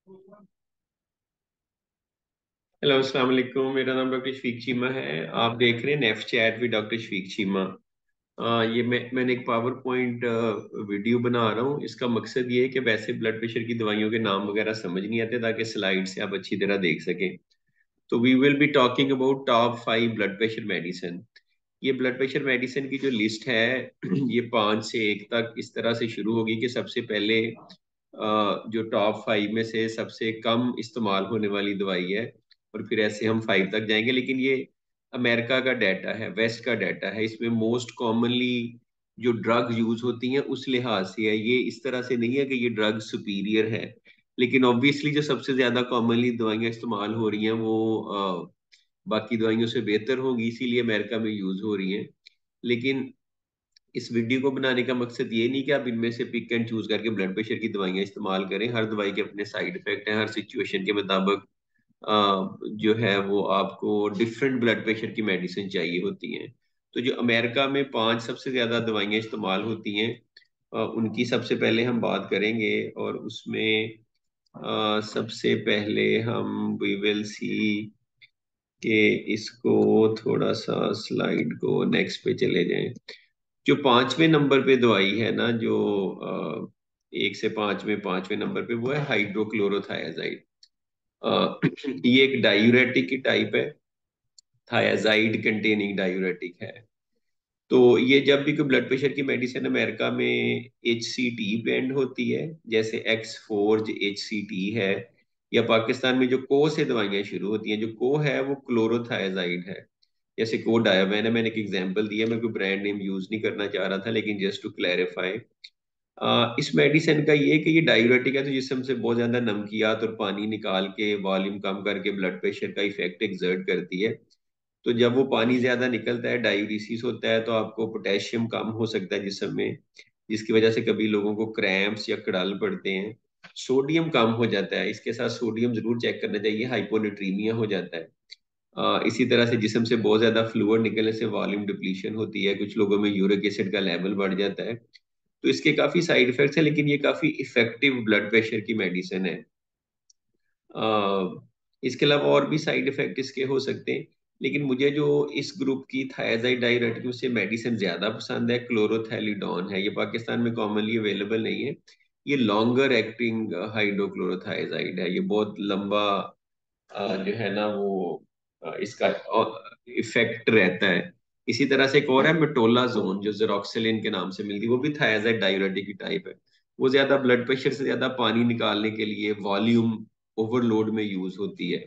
Hello, अस्सलाम वालेकुम। मेरा नाम डॉक्टर शफीक चीमा है। आप देख रहे हैं नेफ chat with doctor Shafiq Cheema. ये मैंने एक पावर पॉइंट वीडियो बना रहा हूँ। इसका मकसद ये है कि वैसे ब्लड प्रेशर की दवाइयों के नाम वगैरह समझ नहीं आते, ताकि स्लाइड से आप अच्छी तरह देख सकें। तो we will be talking about top 5 blood pressure medicine. ये ब्लड प्रेशर मेडिसिन की जो लिस्ट है ये 5 से 1 तक इस तरह से शुरू होगी कि सबसे पहले जो टॉप 5 में से सबसे कम इस्तेमाल होने वाली दवाई है, और फिर ऐसे हम 5 तक जाएंगे। लेकिन ये अमेरिका का डाटा है, वेस्ट का डाटा है। इसमें मोस्ट कॉमनली जो ड्रग यूज होती हैं उस लिहाज से है। ये इस तरह से नहीं है कि ये ड्रग सुपीरियर है, लेकिन ऑब्वियसली जो सबसे ज्यादा कॉमनली दवाइयाँ इस्तेमाल हो रही हैं वो बाकी दवाइयों से बेहतर होंगी, इसीलिए अमेरिका में यूज हो रही हैं। लेकिन इस वीडियो को बनाने का मकसद ये नहीं कि आप इनमें से पिक एंड चूज करके ब्लड प्रेशर की दवाइयाँ इस्तेमाल करें। हर दवाई के अपने साइड इफेक्ट हैं, हर सिचुएशन के मुताबिक जो है वो आपको डिफरेंट ब्लड प्रेशर की मेडिसिन चाहिए होती हैं। तो जो अमेरिका में 5 सबसे ज्यादा दवाइयाँ इस्तेमाल होती हैं, उनकी सबसे पहले हम बात करेंगे। और उसमें सबसे पहले हम वी विल सी कि इसको थोड़ा सा स्लाइड को नेक्स्ट पे चले जाएं। जो 5वें नंबर पे दवाई है ना, जो 1 से 5 में 5वें नंबर पे, वो है हाइड्रोक्लोरोथायाजाइड। ये एक डायूरेटिक की टाइप है, थायाजाइड कंटेनिंग डायूरेटिक है। तो ये जब भी कोई ब्लड प्रेशर की मेडिसिन अमेरिका में HCT ब्रांड होती है, जैसे X4 HCT है, या पाकिस्तान में जो को से दवाइयाँ शुरू होती हैं, जो को है वो क्लोरोथायाजाइड है। जैसे को डायाबैन है, मैंने एक एग्जांपल दिया। मैं कोई ब्रांड नेम यूज नहीं करना चाह रहा था, लेकिन जस्ट टू क्लैरिफाई। इस मेडिसिन का ये है कि ये डायूरेटिक है, तो जिसम से बहुत ज्यादा नमकियात और पानी निकाल के वॉल्यूम कम करके ब्लड प्रेशर का इफेक्ट एक्सर्ट करती है। तो जब वो पानी ज्यादा निकलता है, डायूरिसिस होता है, तो आपको पोटेशियम कम हो सकता है जिस्म में, जिसकी वजह से कभी लोगों को क्रैम्प्स या कड़ाल पड़ते हैं। सोडियम कम हो जाता है, इसके साथ सोडियम जरूर चेक करना चाहिए, हाइपोनेट्रीमिया हो जाता है। इसी तरह से जिस्म से बहुत ज्यादा फ्लूइड निकलने से वॉल्यूम डिप्लीशन होती है, कुछ लोगों में यूरिक एसिड का लेवल बढ़ जाता है। तो इसके काफी साइड इफेक्ट्स हैं, लेकिन ये काफी इफेक्टिव ब्लड प्रेशर की मेडिसिन है। इसके अलावा और भी साइड इफेक्ट इसके हो सकते हैं, लेकिन मुझे जो इस ग्रुप की थायराइड डायरेटिक से मेडिसिन ज्यादा पसंद है, क्लोरोथैलिडोन है। ये पाकिस्तान में कॉमनली अवेलेबल नहीं है। ये लॉन्गर एक्टिंग हाइड्रोक्लोरोथायजाइड है। ये बहुत लंबा जो है ना वो इसका इफेक्ट रहता है। इसी तरह से एक और है मेटोलाजोन, जो जेरोक्सिलिन के नाम से मिलती है, वो भी थायराइड डायरेटिक की टाइप है। वो ज्यादा ब्लड प्रेशर से ज्यादा पानी निकालने के लिए वॉल्यूम ओवरलोड में यूज होती है।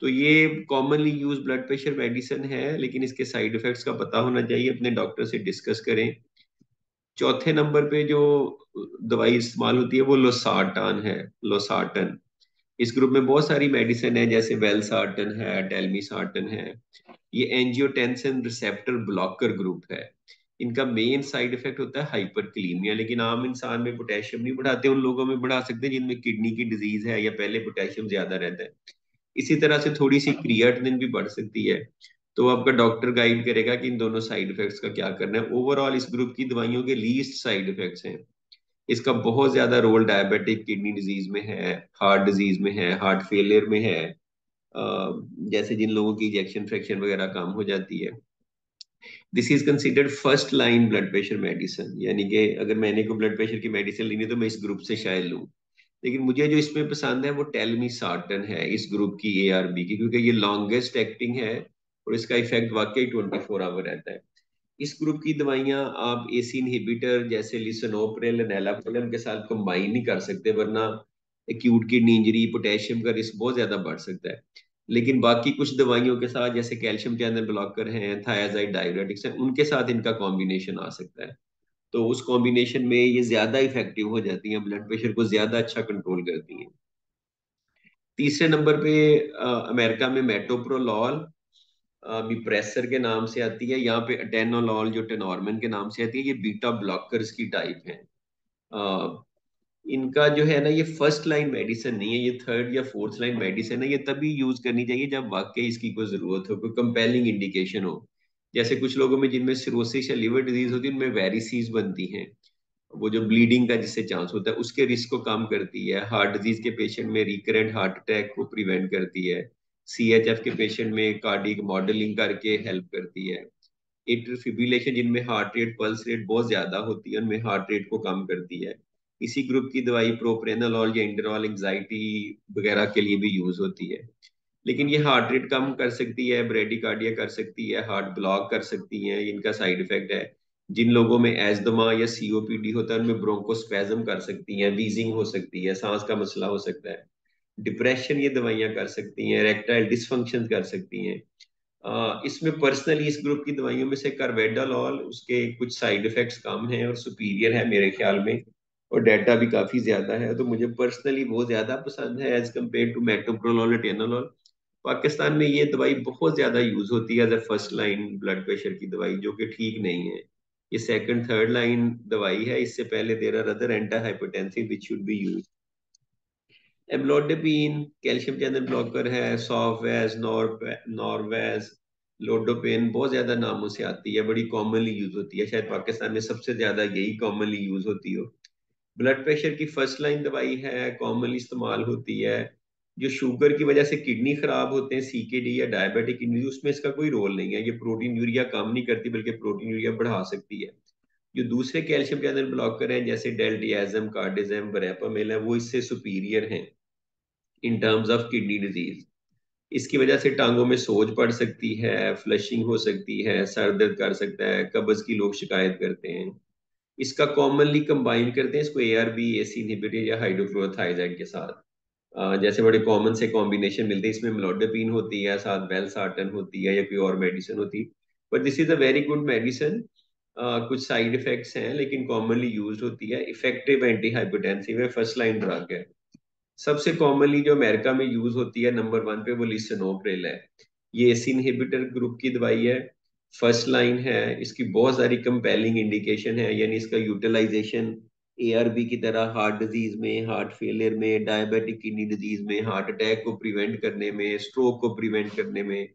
तो ये commonly use blood pressure medicine है, लेकिन इसके साइड इफेक्ट्स का पता होना चाहिए, अपने डॉक्टर से डिस्कस करें। चौथे नंबर पे जो दवाई इस्तेमाल होती है वो लोसार्टान है, लोसार्टन। इस ग्रुप में बहुत सारी मेडिसिन है, जैसे वेलसार्टन है, टेलमिसार्टन है। ये एंजियोटेंसिन रिसेप्टर ब्लॉकर ग्रुप है। इनका मेन साइड इफेक्ट होता है हाइपरकलीमिया, लेकिन आम इंसान में पोटेशियम नहीं बढ़ाते, उन लोगों में बढ़ा सकते हैं जिनमें किडनी की डिजीज है या पहले पोटेशियम ज्यादा रहता है। इसी तरह से थोड़ी सी क्रिएटिनिन भी बढ़ सकती है। तो आपका डॉक्टर गाइड करेगा कि इन दोनों साइड इफेक्ट्स का क्या करना है। ओवरऑल इस ग्रुप की दवाइयों के लीस्ट साइड इफेक्ट्स हैं। इसका बहुत ज्यादा रोल डायबिटिक किडनी डिजीज में है, हार्ट डिजीज में है, हार्ट फेलियर में है। जैसे जिन लोगों की इजेक्शन फ्रैक्शन वगैरह कम हो जाती है। This is considered first line blood pressure medicine, यानी कि अगर मैंने को ब्लड प्रेशर की मेडिसिन लेनी है तो मैं इस ग्रुप से शायद लूँ। लेकिन मुझे जो इसमें पसंद है वो टेलमिसार्टन है, इस ग्रुप की ARB की, क्योंकि ये लॉन्गेस्ट एक्टिंग है और इसका इफेक्ट वाकई 24 आवर रहता है। इस ग्रुप की दवाइयां आप AC इनहिबिटर जैसे लिसनोप्रिल, एनालाप्रिल के साथ कंबाइन नहीं कर सकते, वरना एक्यूट किडनी इंजरी, पोटेशियम का रिस्क बहुत ज्यादा बढ़ सकता है। लेकिन बाकी कुछ दवाइयों के साथ, जैसे कैल्शियम चैनल ब्लॉकर हैं, थायराइड डायरेटिक्स हैं, उनके साथ इनका कॉम्बिनेशन आ सकता है। तो उस कॉम्बिनेशन में ये ज्यादा इफेक्टिव हो जाती हैं, ब्लड प्रेशर को ज्यादा अच्छा कंट्रोल करती हैं। तीसरे नंबर पे अमेरिका में मेटोप्रोलॉल प्रेसर के नाम से आती है। यहाँ पे अटेनोलॉल जो टेनॉर्मन के नाम से आती है, ये बीटा ब्लॉकर्स की टाइप है। अ, इनका जो है ना, ये फर्स्ट लाइन मेडिसिन नहीं है, ये थर्ड या फोर्थ लाइन मेडिसिन है। ये तभी यूज करनी चाहिए जब वाकई इसकी कोई जरूरत हो, कोई कंपेलिंग इंडिकेशन हो। जैसे कुछ लोगों में जिनमें सिरोसिस या लिवर डिजीज होती है, उनमें वेरिसीज बनती हैं। वो जो ब्लीडिंग का जिससे चांस होता है उसके रिस्क को कम करती है, हार्ट डिजीज के पेशेंट में रिकरेंट हार्ट अटैक को प्रिवेंट करती है, CHF के पेशेंट में कार्डियक मॉडलिंग करके हेल्प करती है, एट्रियल फिब्रिलेशन जिनमें हार्ट रेट पल्स रेट बहुत ज्यादा होती है उनमें हार्ट रेट को कम करती है। इसी ग्रुप की दवाई प्रोप्रेनोलॉल या इंडरॉल एंजाइटी वगैरह के लिए भी यूज होती है। लेकिन ये हार्ट रेट कम कर सकती है, ब्रेडिकार्डिया कर सकती है, हार्ट ब्लॉक कर सकती है, इनका साइड इफेक्ट है। जिन लोगों में एस्थमा या COPD होता है उनमें ब्रोंकोस्पैज्म कर सकती है, वीजिंग हो सकती है, सांस का मसला हो सकता है। डिप्रेशन ये दवाइयां कर सकती हैं, इरेक्टाइल डिसफंक्शन कर सकती हैं। इसमें पर्सनली इस ग्रुप की दवाइयों में से कार्वेडालॉल उसके कुछ साइड इफेक्ट्स कम हैं और सुपीरियर है मेरे ख्याल में, और डाटा भी काफी ज्यादा है, तो मुझे पर्सनली बहुत ज्यादा पसंद है एज कम्पेयर टू मेटोप्रोलोल और टेनोलॉल। पाकिस्तान में ये दवाई बहुत ज्यादा यूज होती है as a first line blood pressure की दवाई, जो कि ठीक नहीं है। ये सेकंड थर्ड लाइन दवाई है, इससे पहले there are other anti hypertensive which should be use. Amlodipine calcium channel blocker है, सॉफ्टवेज, नॉरवेज, लोडोपेन बहुत ज्यादा नामों से आती है, बड़ी कॉमनली यूज होती है, शायद पाकिस्तान में सबसे ज्यादा यही कॉमनली यूज होती हो। ब्लड प्रेशर की फर्स्ट लाइन दवाई है, कॉमनली इस्तेमाल होती है। जो शुगर की वजह से किडनी खराब होते हैं, CKD या डायबिटिक किडनी, उसमें इसका कोई रोल नहीं है, ये प्रोटीन यूरिया कम नहीं करती बल्कि प्रोटीन यूरिया बढ़ा सकती है। जो दूसरे कैल्शियम चैनल ब्लॉकर हैं जैसे डेल्टियाजम, कार्डिजम, वर्ैपामिल है, वो इससे सुपीरियर हैं in terms of kidney disease. इसकी वजह से टांगों में सोज पड़ सकती है, फ्लशिंग हो सकती है, सर दर्द कर सकता है, कब्ज की लोग शिकायत करते हैं। इसका कॉमनली कंबाइन करते हैं इसको ARB, AC इनहिबिटर या हाइड्रोक्लोरोथाइजाइड के साथ। जैसे बड़े कॉमन से कॉम्बिनेशन मिलते हैं, इसमें मेलोडोपिन होती है, साथ वेलसार्टन होती है या कोई और मेडिसिन होती है। But this is a very good medicine. कुछ साइड इफेक्ट्स हैं लेकिन कॉमनली यूज होती है, इफेक्टिव एंटी हाइपरटेंसिव है, फर्स्ट लाइन ड्रग है। सबसे कॉमनली जो अमेरिका में यूज होती है नंबर 1 पे वो लिसनोप्रिल है। ये AC इनहिबिटर ग्रुप की दवाई है, फर्स्ट लाइन है, इसकी बहुत सारी कंपेलिंग इंडिकेशन है, यानी इसका यूटिलाइजेशन ARB की तरह हार्ट डिजीज में, हार्ट फेलियर में, डायबिटिक किडनी डिजीज में, हार्ट अटैक को प्रिवेंट करने में, स्ट्रोक को प्रिवेंट करने में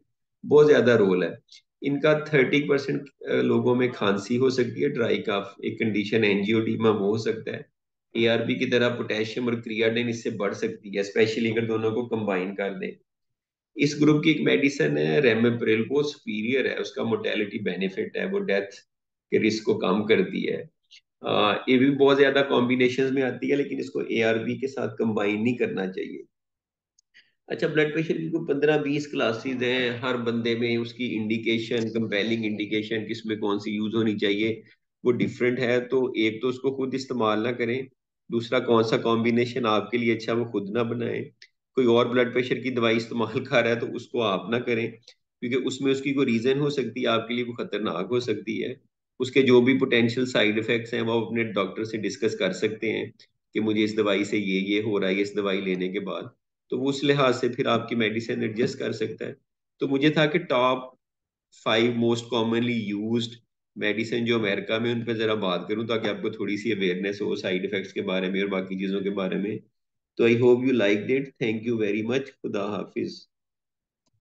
बहुत ज्यादा रोल है। इनका 30% लोगों में खांसी हो सकती है, ड्राई कफ, एक कंडीशन एंजियोडीमा वो हो सकता है। ARB की तरह पोटेशियम और क्रियाटिन इससे बढ़ सकती है, स्पेशली अगर दोनों को कंबाइन कर दें। इस ग्रुप की एक मेडिसिन है रेमेप्रिल, वो सुपीरियर है, उसका मोटेलिटी बेनिफिट है, वो डेथ के रिस्क को कम करती है। ये भी बहुत ज्यादा कॉम्बिनेशन में आती है लेकिन इसको ARB के साथ कंबाइन नहीं करना चाहिए। अच्छा, ब्लड प्रेशर की कोई 15-20 क्लासेस हैं, हर बंदे में उसकी इंडिकेशन, कंपेलिंग इंडिकेशन किस में कौन सी यूज होनी चाहिए वो डिफरेंट है, तो एक तो उसको खुद इस्तेमाल ना करें, दूसरा कौन सा कॉम्बिनेशन आपके लिए अच्छा वो खुद ना बनाए। कोई और ब्लड प्रेशर की दवाई इस्तेमाल कर रहा है तो उसको आप ना करें, क्योंकि उसमें उसकी कोई रीजन हो सकती है, आपके लिए वो खतरनाक हो सकती है। उसके जो भी पोटेंशियल साइड इफेक्ट्स हैं वो अपने डॉक्टर से डिस्कस कर सकते हैं कि मुझे इस दवाई से ये हो रहा है इस दवाई लेने के बाद, तो वो उस लिहाज से फिर आपकी मेडिसिन एडजस्ट कर सकता है। तो मुझे था कि top 5 most commonly used medicine जो अमेरिका में, उन पर जरा बात करूं ताकि आपको थोड़ी सी अवेयरनेस हो साइड इफेक्ट्स के बारे में और बाकी चीजों के बारे में। तो I hope you like it, thank you very much, खुदा हाफिज।